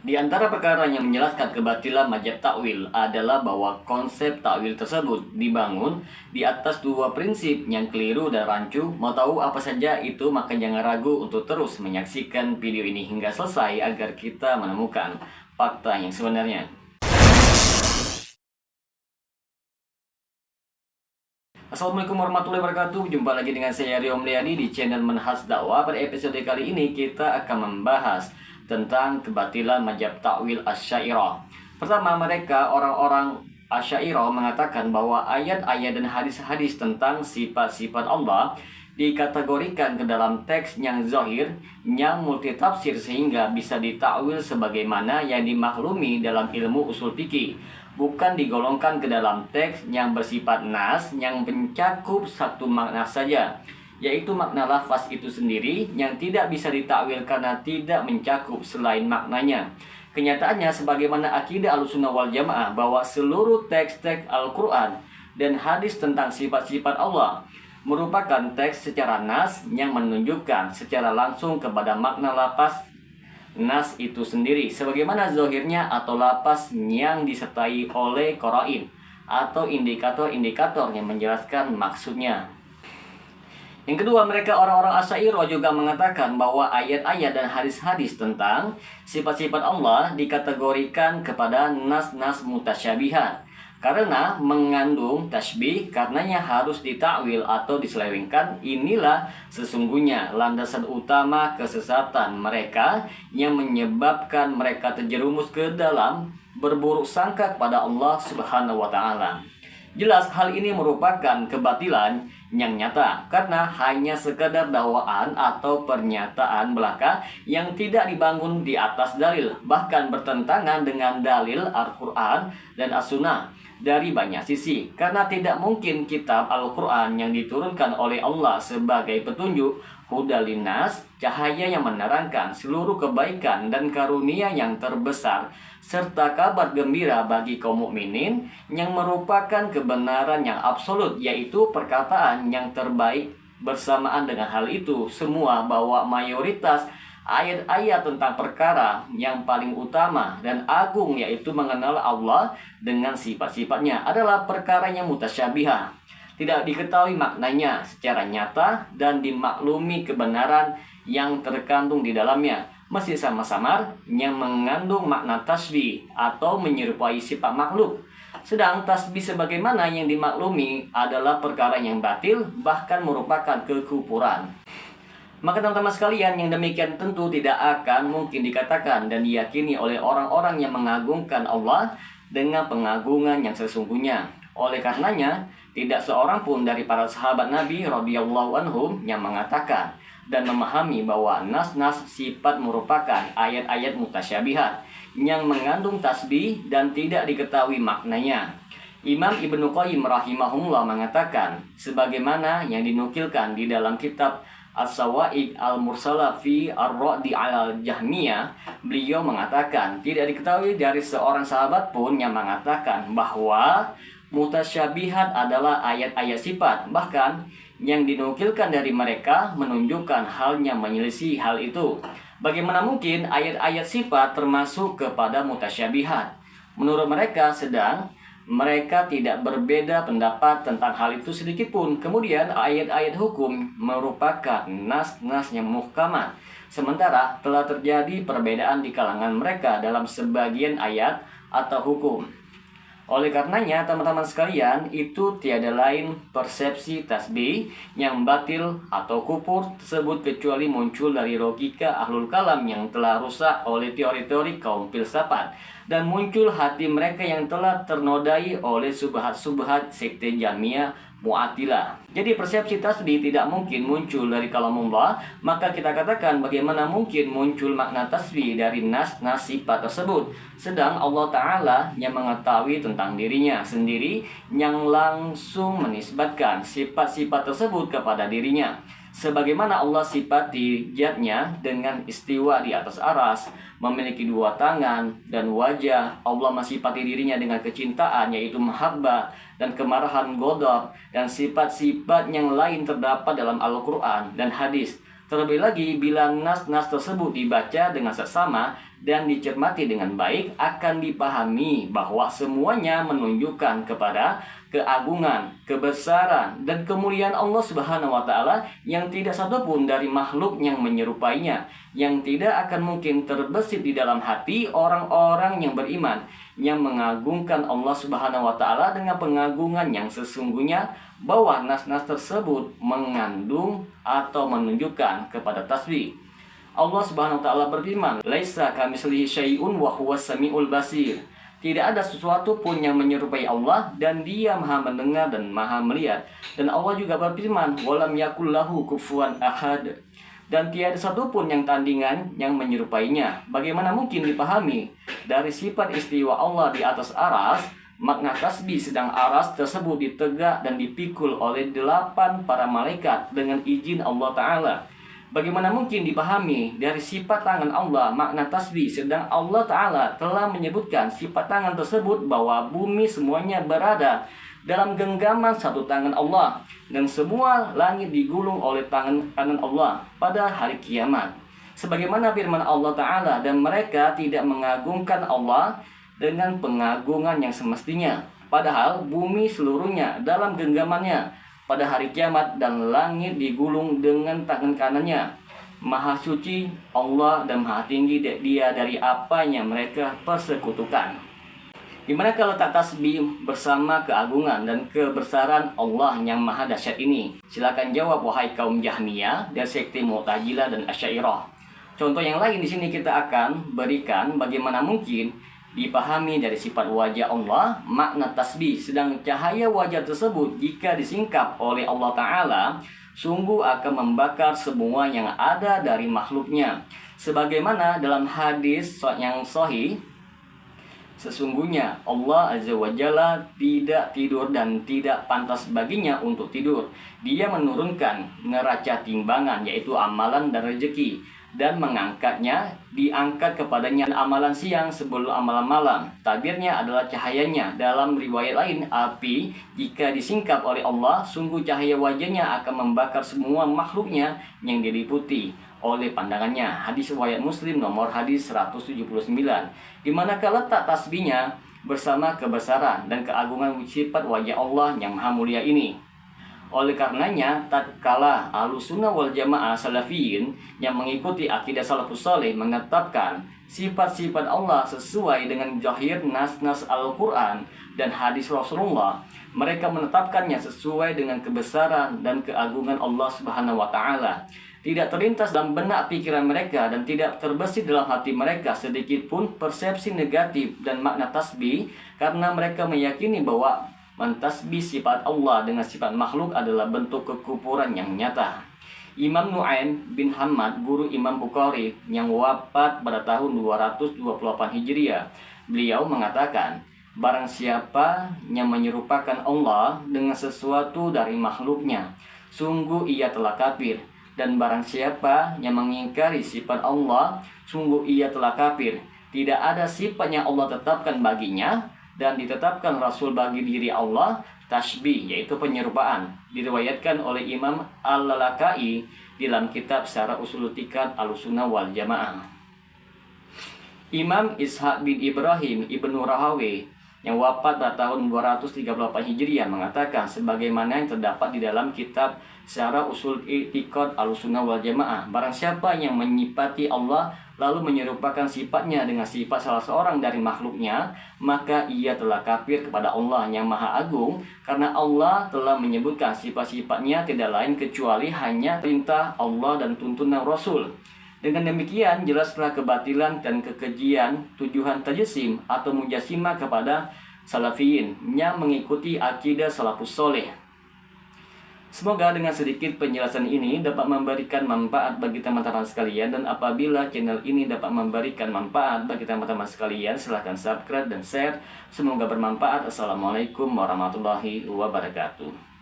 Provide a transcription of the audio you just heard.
Di antara perkara yang menjelaskan kebatilan mazhab takwil adalah bahwa konsep takwil tersebut dibangun di atas dua prinsip yang keliru dan rancu. Mau tahu apa saja itu, maka jangan ragu untuk terus menyaksikan video ini hingga selesai agar kita menemukan fakta yang sebenarnya. Assalamualaikum warahmatullahi wabarakatuh. Jumpa lagi dengan saya Rio Mliani di channel Manhaj Dakwah. Pada episode kali ini kita akan membahas tentang kebatilan mazhab takwil Asy'ariyah. Pertama, mereka orang-orang Asy'ariyah mengatakan bahwa ayat-ayat dan hadis-hadis tentang sifat-sifat Allah dikategorikan ke dalam teks yang zahir, yang multitafsir sehingga bisa ditakwil sebagaimana yang dimaklumi dalam ilmu usul fikih, bukan digolongkan ke dalam teks yang bersifat nas yang mencakup satu makna saja, yaitu makna lafaz itu sendiri yang tidak bisa ditakwil karena tidak mencakup selain maknanya. Kenyataannya sebagaimana akidah Ahlussunnah wal Jamaah bahwa seluruh teks-teks Al-Quran dan hadis tentang sifat-sifat Allah merupakan teks secara nas yang menunjukkan secara langsung kepada makna lafaz nas itu sendiri, sebagaimana zahirnya atau lafaz yang disertai oleh qarain atau indikator-indikator yang menjelaskan maksudnya. Yang kedua, mereka orang-orang Asy'ariyah juga mengatakan bahwa ayat-ayat dan hadis-hadis tentang sifat-sifat Allah dikategorikan kepada nas-nas mutasyabihat karena mengandung tasbih, karenanya harus ditakwil atau diselewengkan. Inilah sesungguhnya landasan utama kesesatan mereka yang menyebabkan mereka terjerumus ke dalam berburuk sangka kepada Allah Subhanahu wa Ta'ala. Jelas hal ini merupakan kebatilan yang nyata karena hanya sekadar dakwaan atau pernyataan belaka yang tidak dibangun di atas dalil, bahkan bertentangan dengan dalil Al-Quran dan As-Sunnah dari banyak sisi. Karena tidak mungkin kitab Al-Quran yang diturunkan oleh Allah sebagai petunjuk hudalinas, cahaya yang menerangkan seluruh kebaikan dan karunia yang terbesar, serta kabar gembira bagi kaum mukminin yang merupakan kebenaran yang absolut, yaitu perkataan yang terbaik. Bersamaan dengan hal itu semua, bahwa mayoritas ayat-ayat tentang perkara yang paling utama dan agung, yaitu mengenal Allah dengan sifat-sifatnya, adalah perkara yang mutasyabihah, tidak diketahui maknanya secara nyata dan dimaklumi kebenaran yang terkandung di dalamnya, meski sama-sama yang mengandung makna tasbih atau menyerupai sifat makhluk. Sedang tasbih sebagaimana yang dimaklumi adalah perkara yang batil, bahkan merupakan kekufuran. Maka teman-teman sekalian, yang demikian tentu tidak akan mungkin dikatakan dan diyakini oleh orang-orang yang mengagungkan Allah dengan pengagungan yang sesungguhnya. Oleh karenanya, tidak seorang pun dari para sahabat Nabi radhiyallahu anhum yang mengatakan dan memahami bahwa nas-nas sifat merupakan ayat-ayat mutasyabihat yang mengandung tasbih dan tidak diketahui maknanya. Imam Ibnu Qayyim rahimahullah mengatakan, sebagaimana yang dinukilkan di dalam kitab As-Sawa'iq Al-Mursalah fi Ar-Raddi Al-Jahmiyah, beliau mengatakan tidak diketahui dari seorang sahabat pun yang mengatakan bahwa mutasyabihat adalah ayat-ayat sifat. Bahkan yang dinukilkan dari mereka menunjukkan halnya menyelisih hal itu. Bagaimana mungkin ayat-ayat sifat termasuk kepada mutasyabihat? Menurut mereka, sedang mereka tidak berbeda pendapat tentang hal itu sedikit pun. Kemudian ayat-ayat hukum merupakan nas-nas yang muhkamat, sementara telah terjadi perbedaan di kalangan mereka dalam sebagian ayat atau hukum. Oleh karenanya teman-teman sekalian, itu tiada lain persepsi tasbih yang batil atau kufur tersebut kecuali muncul dari logika ahlul kalam yang telah rusak oleh teori-teori kaum filsafat, dan muncul hati mereka yang telah ternodai oleh subhat-subhat sekte Jahmiyah Mu'attilah. Jadi persepsi tasbih tidak mungkin muncul dari kalamullah, maka kita katakan bagaimana mungkin muncul makna tasbih dari nas-nas sifat tersebut, sedang Allah Ta'ala yang mengetahui tentang dirinya sendiri yang langsung menisbatkan sifat-sifat tersebut kepada dirinya. Sebagaimana Allah sifati zat-Nya dengan istiwa di atas aras, memiliki dua tangan dan wajah. Allah mensifati dirinya dengan kecintaan, yaitu mahabbah, dan kemarahan, ghadab, dan sifat-sifat yang lain terdapat dalam Al-Quran dan hadis. Terlebih lagi bila nas-nas tersebut dibaca dengan seksama dan dicermati dengan baik, akan dipahami bahwa semuanya menunjukkan kepada keagungan, kebesaran, dan kemuliaan Allah Subhanahu wa Ta'ala, yang tidak satupun dari makhluk yang menyerupainya, yang tidak akan mungkin terbesit di dalam hati orang-orang yang beriman, yang mengagungkan Allah Subhanahu wa Ta'ala dengan pengagungan yang sesungguhnya, bahwa nas-nas tersebut mengandung atau menunjukkan kepada tasbih. Allah Subhanahu wa Ta'ala berfirman, "Laisa kamitslihi syai'un wa huwas samiul basir." Tidak ada sesuatu pun yang menyerupai Allah, dan Dia Maha mendengar dan Maha melihat. Dan Allah juga berfirman, "Walam yakul lahu kufuwan ahad." Dan tiada satu pun yang tandingan yang menyerupainya. Bagaimana mungkin dipahami dari sifat istiwa Allah di atas aras, makna tasbih sedang aras tersebut ditegak dan dipikul oleh 8 para malaikat dengan izin Allah Ta'ala. Bagaimana mungkin dipahami dari sifat tangan Allah, makna tasbih, sedang Allah Ta'ala telah menyebutkan sifat tangan tersebut bahwa bumi semuanya berada dalam genggaman satu tangan Allah, dan semua langit digulung oleh tangan kanan Allah pada hari kiamat. Sebagaimana firman Allah Ta'ala, dan mereka tidak mengagungkan Allah dengan pengagungan yang semestinya, padahal bumi seluruhnya dalam genggamannya pada hari kiamat, dan langit digulung dengan tangan kanannya. Maha suci Allah dan maha tinggi Dia dari apa yang mereka persekutukan. Dimana kalau letak tasbih bersama keagungan dan kebesaran Allah yang maha dahsyat ini? Silakan jawab wahai kaum Jahmiyah dan sekte Mu'tazilah dan Asy'ariyah. Contoh yang lain di sini kita akan berikan bagaimana mungkin dipahami dari sifat wajah Allah, makna tasbih, sedang cahaya wajah tersebut jika disingkap oleh Allah Ta'ala, sungguh akan membakar semua yang ada dari makhluknya. Sebagaimana dalam hadis yang sahih, sesungguhnya Allah Azza wa Jalla tidak tidur dan tidak pantas baginya untuk tidur. Dia menurunkan neraca timbangan, yaitu amalan dan rezeki, dan mengangkatnya, diangkat kepadanya amalan siang sebelum amalan malam. Tabirnya adalah cahayanya. Dalam riwayat lain, api jika disingkap oleh Allah, sungguh cahaya wajahnya akan membakar semua makhluknya yang diliputi oleh pandangannya. Hadis riwayat Muslim nomor hadis 179. Dimanakah letak tasbihnya bersama kebesaran dan keagungan sifat wajah Allah yang maha mulia ini? Oleh karenanya, tatkala Ahlussunnah wal Jamaah Salafiyin yang mengikuti akidah salafus saleh menetapkan sifat-sifat Allah sesuai dengan zahir nas-nas Al-Quran dan hadis Rasulullah, mereka menetapkannya sesuai dengan kebesaran dan keagungan Allah Subhanahu wa Ta'ala. Tidak terlintas dalam benak pikiran mereka dan tidak terbesit dalam hati mereka sedikit pun persepsi negatif dan makna tasbih, karena mereka meyakini bahwa mentasbih sifat Allah dengan sifat makhluk adalah bentuk kekufuran yang nyata. Imam Nu'aim bin Hamad, guru Imam Bukhari yang wafat pada tahun 228 Hijriah, beliau mengatakan, barang siapa yang menyerupakan Allah dengan sesuatu dari makhluknya, sungguh ia telah kafir. Dan barang siapa yang mengingkari sifat Allah, sungguh ia telah kafir. Tidak ada sifat yang Allah tetapkan baginya dan ditetapkan Rasul bagi diri Allah, tasbih, yaitu penyerupaan. Diriwayatkan oleh Imam Al-Lalakai dalam kitab Syarah Ushul I'tiqad Ahlussunnah wal Jamaah. Imam Ishaq bin Ibrahim Ibnu Rahawayh yang wafat pada tahun 238 Hijriah mengatakan sebagaimana yang terdapat di dalam kitab Syarah Ushul I'tiqad Ahlussunnah wal Jamaah, barang siapa yang menyifati Allah lalu menyerupakan sifatnya dengan sifat salah seorang dari makhluknya, maka ia telah kafir kepada Allah yang Maha Agung, karena Allah telah menyebutkan sifat-sifatnya tidak lain kecuali hanya perintah Allah dan tuntunan Rasul. Dengan demikian jelaslah kebatilan dan kekejian tujuan tajsim atau mujassimah kepada salafiyin yang mengikuti akidah salafus soleh. Semoga dengan sedikit penjelasan ini dapat memberikan manfaat bagi teman-teman sekalian, dan apabila channel ini dapat memberikan manfaat bagi teman-teman sekalian, silahkan subscribe dan share. Semoga bermanfaat. Assalamualaikum warahmatullahi wabarakatuh.